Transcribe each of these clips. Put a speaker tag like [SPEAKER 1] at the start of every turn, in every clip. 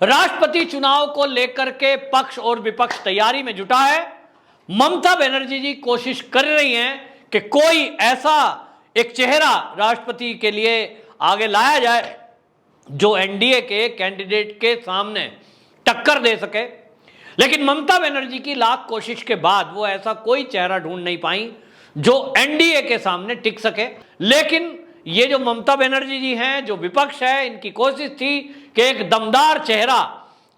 [SPEAKER 1] राष्ट्रपति चुनाव को लेकर के पक्ष और विपक्ष तैयारी में जुटा है। ममता बनर्जी जी कोशिश कर रही हैं कि कोई ऐसा एक चेहरा राष्ट्रपति के लिए आगे लाया जाए जो एनडीए के कैंडिडेट के सामने टक्कर दे सके, लेकिन ममता बनर्जी की लाख कोशिश के बाद वो ऐसा कोई चेहरा ढूंढ नहीं पाई जो एनडीए के सामने टिक सके। लेकिन ये जो ममता बनर्जी जी हैं, जो विपक्ष है, इनकी कोशिश थी कि एक दमदार चेहरा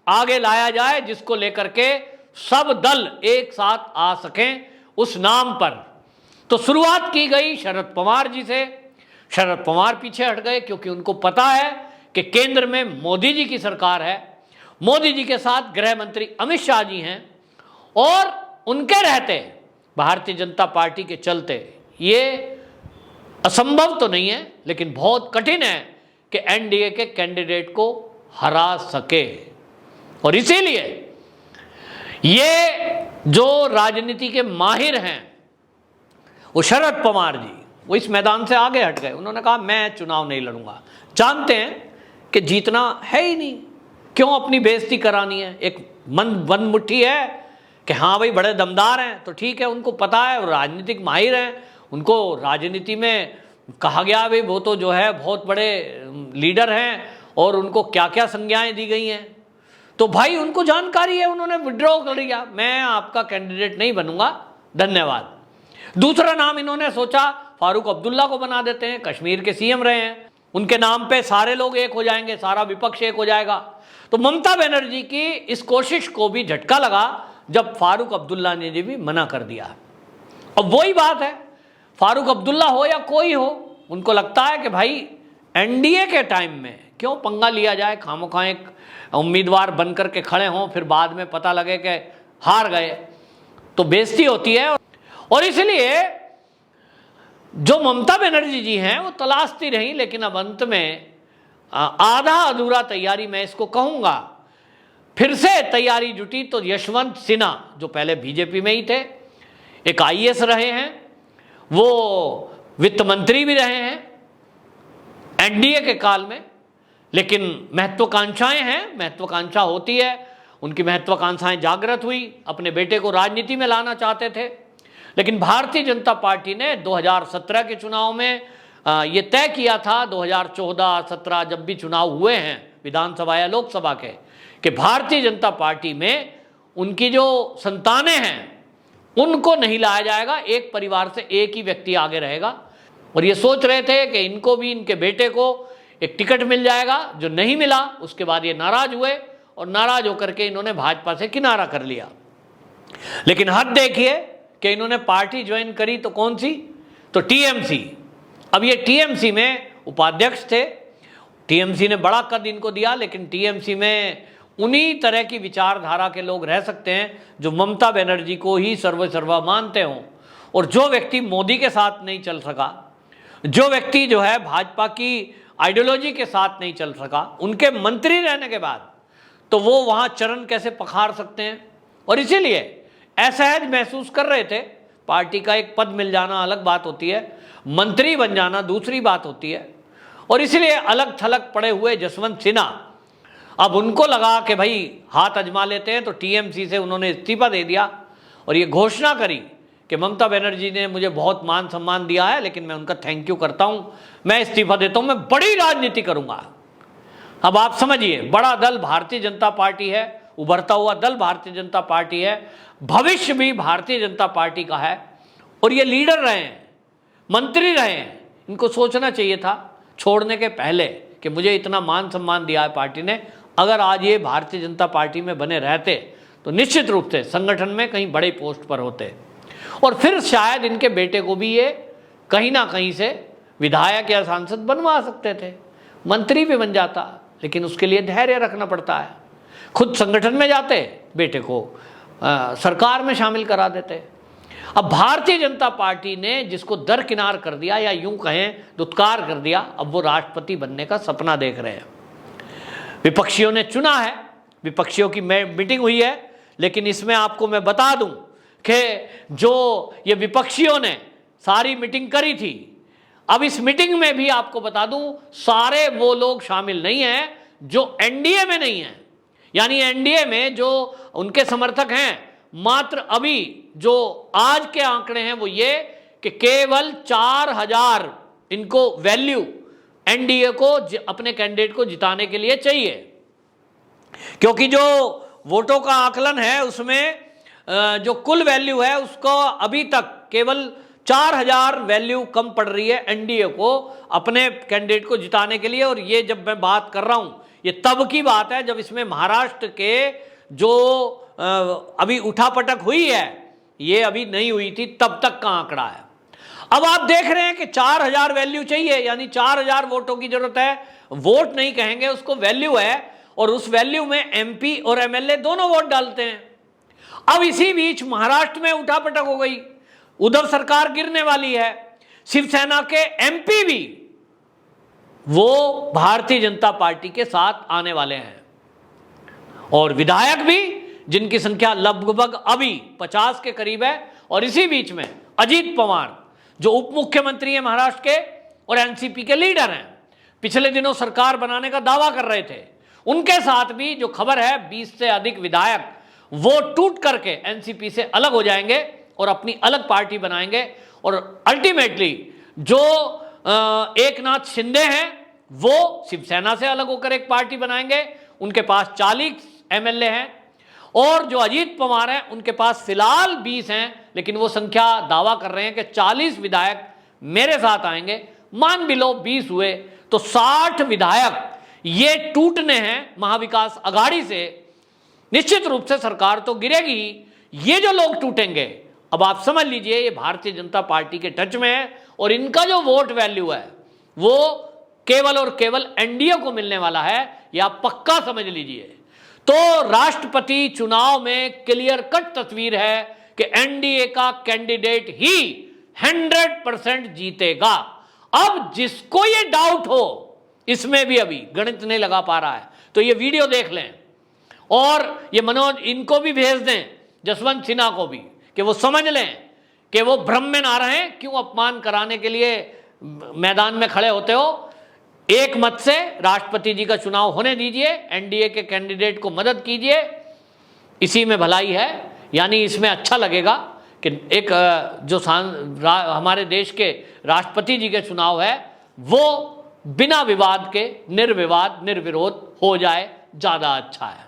[SPEAKER 1] आगे लाया जाए जिसको लेकर के सब दल एक साथ आ सकें उस नाम पर। तो शुरुआत की गई शरद पवार जी से। शरद पवार पीछे हट गए क्योंकि उनको पता है कि केंद्र में मोदी जी की सरकार है, मोदी जी के साथ गृह मंत्री अमित शाह जी हैं और उनके रहते भारतीय जनता पार्टी के चलते ये असंभव तो नहीं है लेकिन बहुत कठिन है कि एनडीए के कैंडिडेट को हरा सके। और इसीलिए ये जो राजनीति के माहिर हैं वो शरद पवार जी वो इस मैदान से आगे हट गए। उन्होंने कहा मैं चुनाव नहीं लड़ूंगा, जानते हैं कि जीतना है ही नहीं, क्यों अपनी बेइज्जती करानी है। एक मन मुट्ठी है कि हाँ भाई बड़े दमदार हैं तो ठीक है, उनको पता है और राजनीतिक माहिर हैं, उनको राजनीति में कहा गया भाई वो तो जो है बहुत बड़े लीडर हैं और उनको क्या क्या संज्ञाएं दी गई हैं, तो भाई उनको जानकारी है, उन्होंने विड्रॉ कर लिया, मैं आपका कैंडिडेट नहीं बनूंगा, धन्यवाद। दूसरा नाम इन्होंने सोचा फारूक अब्दुल्ला को बना देते हैं, कश्मीर के सीएम रहे हैं, उनके नाम पे सारे लोग एक हो जाएंगे, सारा विपक्ष एक हो जाएगा। तो ममता बनर्जी की इस कोशिश को भी झटका लगा जब फारूक अब्दुल्ला ने भी मना कर दिया। अब वही बात है, फारूक अब्दुल्ला हो या कोई हो, उनको लगता है कि भाई एनडीए के टाइम में क्यों पंगा लिया जाए, खामोखा एक उम्मीदवार बन करके खड़े हों फिर बाद में पता लगे कि हार गए तो बेइज्जती होती है। और इसलिए जो ममता बनर्जी जी हैं वो तलाशती रही, लेकिन अब अंत में आधा अधूरा तैयारी मैं इसको कहूँगा, फिर से तैयारी जुटी तो यशवंत सिन्हा जो पहले बीजेपी में ही थे, एक आईएएस रहे हैं, वो वित्त मंत्री भी रहे हैं एनडीए के काल में, लेकिन महत्वाकांक्षाएं हैं, महत्वाकांक्षा होती है, उनकी महत्वाकांक्षाएं जागृत हुई, अपने बेटे को राजनीति में लाना चाहते थे। लेकिन भारतीय जनता पार्टी ने 2017 के चुनाव में ये तय किया था, 2014-17 जब भी चुनाव हुए हैं विधानसभा या लोकसभा के, कि भारतीय जनता पार्टी में उनकी जो संतानें हैं उनको नहीं लाया जाएगा, एक परिवार से एक ही व्यक्ति आगे रहेगा। और ये सोच रहे थे कि इनको भी, इनके बेटे को एक टिकट मिल जाएगा, जो नहीं मिला उसके बाद ये नाराज हुए और नाराज होकर के इन्होंने भाजपा से किनारा कर लिया। लेकिन हद देखिए कि इन्होंने पार्टी ज्वाइन करी तो कौन सी, तो टीएमसी। अब ये टीएमसी में उपाध्यक्ष थे, टीएमसी ने बड़ा कद इनको दिया, लेकिन टीएमसी में उन्हीं तरह की विचारधारा के लोग रह सकते हैं जो ममता बनर्जी को ही सर्वसर्वा मानते हों। और जो व्यक्ति मोदी के साथ नहीं चल सका, जो व्यक्ति जो है भाजपा की आइडियोलॉजी के साथ नहीं चल सका, उनके मंत्री रहने के बाद तो वो वहाँ चरण कैसे पखार सकते हैं। और इसीलिए असहज महसूस कर रहे थे। पार्टी का एक पद मिल जाना अलग बात होती है, मंत्री बन जाना दूसरी बात होती है। और इसलिए अलग थलग पड़े हुए जसवंत सिन्हा, अब उनको लगा कि भाई हाथ आजमा लेते हैं, तो टीएमसी से उन्होंने इस्तीफा दे दिया और ये घोषणा करी कि ममता बनर्जी ने मुझे बहुत मान सम्मान दिया है, लेकिन मैं उनका थैंक यू करता हूं, मैं इस्तीफा देता हूं, मैं बड़ी राजनीति करूंगा। अब आप समझिए, बड़ा दल भारतीय जनता पार्टी है, उभरता हुआ दल भारतीय जनता पार्टी है, भविष्य भी भारतीय जनता पार्टी का है, और ये लीडर रहे हैं, मंत्री रहे हैं। इनको सोचना चाहिए था छोड़ने के पहले कि मुझे इतना मान सम्मान दिया है पार्टी ने, अगर आज ये भारतीय जनता पार्टी में बने रहते तो निश्चित रूप से संगठन में कहीं बड़े पोस्ट पर होते, और फिर शायद इनके बेटे को भी ये कहीं ना कहीं से विधायक या सांसद बनवा सकते थे, मंत्री भी बन जाता। लेकिन उसके लिए धैर्य रखना पड़ता है, खुद संगठन में जाते, बेटे को सरकार में शामिल करा देते। अब भारतीय जनता पार्टी ने जिसको दरकिनार कर दिया, या यूं कहें दुत्कार कर दिया, अब वो राष्ट्रपति बनने का सपना देख रहे हैं। विपक्षियों ने चुना है, विपक्षियों की मीटिंग हुई है, लेकिन इसमें आपको मैं बता दूं कि जो ये विपक्षियों ने सारी मीटिंग करी थी, अब इस मीटिंग में भी आपको बता दूं सारे वो लोग शामिल नहीं हैं जो एनडीए में नहीं हैं। यानी एनडीए में जो उनके समर्थक हैं, मात्र अभी जो आज के आंकड़े हैं वो ये कि केवल 4000 इनको वैल्यू एनडीए को अपने कैंडिडेट को जिताने के लिए चाहिए, क्योंकि जो वोटों का आकलन है उसमें जो कुल वैल्यू है उसको अभी तक केवल 4000 वैल्यू कम पड़ रही है एनडीए को अपने कैंडिडेट को जिताने के लिए। और ये जब मैं बात कर रहा हूं ये तब की बात है जब इसमें महाराष्ट्र के जो अभी उठापटक हुई है ये अभी नहीं हुई थी, तब तक का आंकड़ा है। अब आप देख रहे हैं कि 4000 वैल्यू चाहिए, यानी 4000 वोटों की जरूरत है। वोट नहीं कहेंगे उसको, वैल्यू है, और उस वैल्यू में एमपी और एमएलए दोनों वोट डालते हैं। अब इसी बीच महाराष्ट्र में उठापटक हो गई, उद्धव सरकार गिरने वाली है, शिवसेना के एमपी भी वो भारतीय जनता पार्टी के साथ आने वाले हैं, और विधायक भी जिनकी संख्या लगभग अभी 50 के करीब है। और इसी बीच में अजीत पवार जो उप मुख्यमंत्री हैं महाराष्ट्र के और एनसीपी के लीडर हैं, पिछले दिनों सरकार बनाने का दावा कर रहे थे, उनके साथ भी जो खबर है 20 से अधिक विधायक वो टूट करके एनसीपी से अलग हो जाएंगे और अपनी अलग पार्टी बनाएंगे। और अल्टीमेटली जो एकनाथ शिंदे हैं वो शिवसेना से अलग होकर एक पार्टी बनाएंगे, उनके पास 40 एमएलए हैं, और जो अजीत पवार हैं उनके पास फिलहाल 20 हैं, लेकिन वो संख्या दावा कर रहे हैं कि 40 विधायक मेरे साथ आएंगे। मान भी लो 20 हुए तो 60 विधायक ये टूटने हैं महाविकास आघाड़ी से। निश्चित रूप से सरकार तो गिरेगी, ये जो लोग टूटेंगे, अब आप समझ लीजिए ये भारतीय जनता पार्टी के टच में है, और इनका जो वोट वैल्यू है वो केवल और केवल एनडीए को मिलने वाला है, या पक्का समझ लीजिए। तो राष्ट्रपति चुनाव में क्लियर कट तस्वीर है कि एनडीए का कैंडिडेट ही 100% जीतेगा। अब जिसको ये डाउट हो, इसमें भी अभी गणित नहीं लगा पा रहा है, तो ये वीडियो देख लें, और ये मनोज इनको भी भेज दें, जसवंत सिन्हा को भी, कि वो समझ लें कि वो भ्रम में ना रहें, क्यों अपमान कराने के लिए मैदान में खड़े होते हो। एक मत से राष्ट्रपति जी का चुनाव होने दीजिए, एनडीए के कैंडिडेट को मदद कीजिए, इसी में भलाई है। यानी इसमें अच्छा लगेगा कि एक जो हमारे देश के राष्ट्रपति जी के चुनाव है वो बिना विवाद के निर्विवाद निर्विरोध हो जाए, ज़्यादा अच्छा है,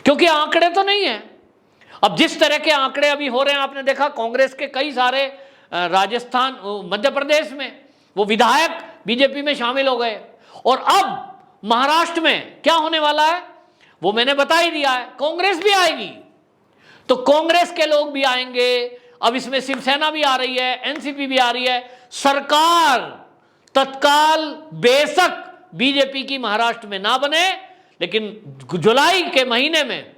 [SPEAKER 1] क्योंकि आंकड़े तो नहीं है। अब जिस तरह के आंकड़े अभी हो रहे हैं, आपने देखा कांग्रेस के कई सारे राजस्थान मध्य प्रदेश में वो विधायक बीजेपी में शामिल हो गए, और अब महाराष्ट्र में क्या होने वाला है वो मैंने बता ही दिया है, कांग्रेस भी आएगी, तो कांग्रेस के लोग भी आएंगे। अब इसमें शिवसेना भी आ रही है, एनसीपी भी आ रही है। सरकार तत्काल बेशक बीजेपी की महाराष्ट्र में ना बने, लेकिन जुलाई के महीने में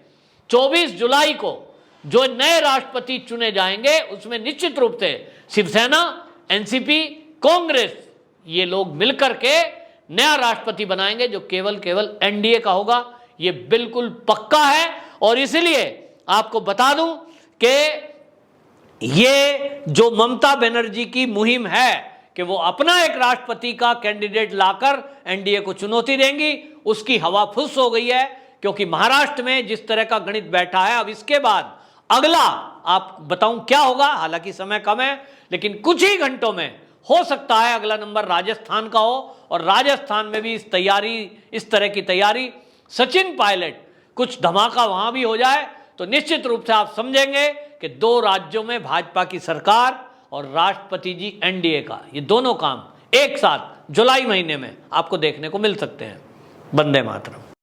[SPEAKER 1] 24 जुलाई को जो नए राष्ट्रपति चुने जाएंगे उसमें निश्चित रूप से शिवसेना, एनसीपी, कांग्रेस ये लोग मिलकर के नया राष्ट्रपति बनाएंगे जो केवल एनडीए का होगा। ये बिल्कुल पक्का है, और इसलिए आपको बता दूं कि ये जो ममता बनर्जी की मुहिम है कि वो अपना एक राष्ट्रपति का कैंडिडेट लाकर एनडीए को चुनौती देंगी, उसकी हवा फुस हो गई है, क्योंकि महाराष्ट्र में जिस तरह का गणित बैठा है। अब इसके बाद अगला आप बताऊं क्या होगा, हालांकि समय कम है, लेकिन कुछ ही घंटों में हो सकता है अगला नंबर राजस्थान का हो, और राजस्थान में भी इस तरह की तैयारी सचिन पायलट कुछ धमाका वहां भी हो जाए, तो निश्चित रूप से आप समझेंगे कि 2 राज्यों में भाजपा की सरकार और राष्ट्रपति जी एनडीए का, ये दोनों काम एक साथ जुलाई महीने में आपको देखने को मिल सकते हैं। वंदे मातरम।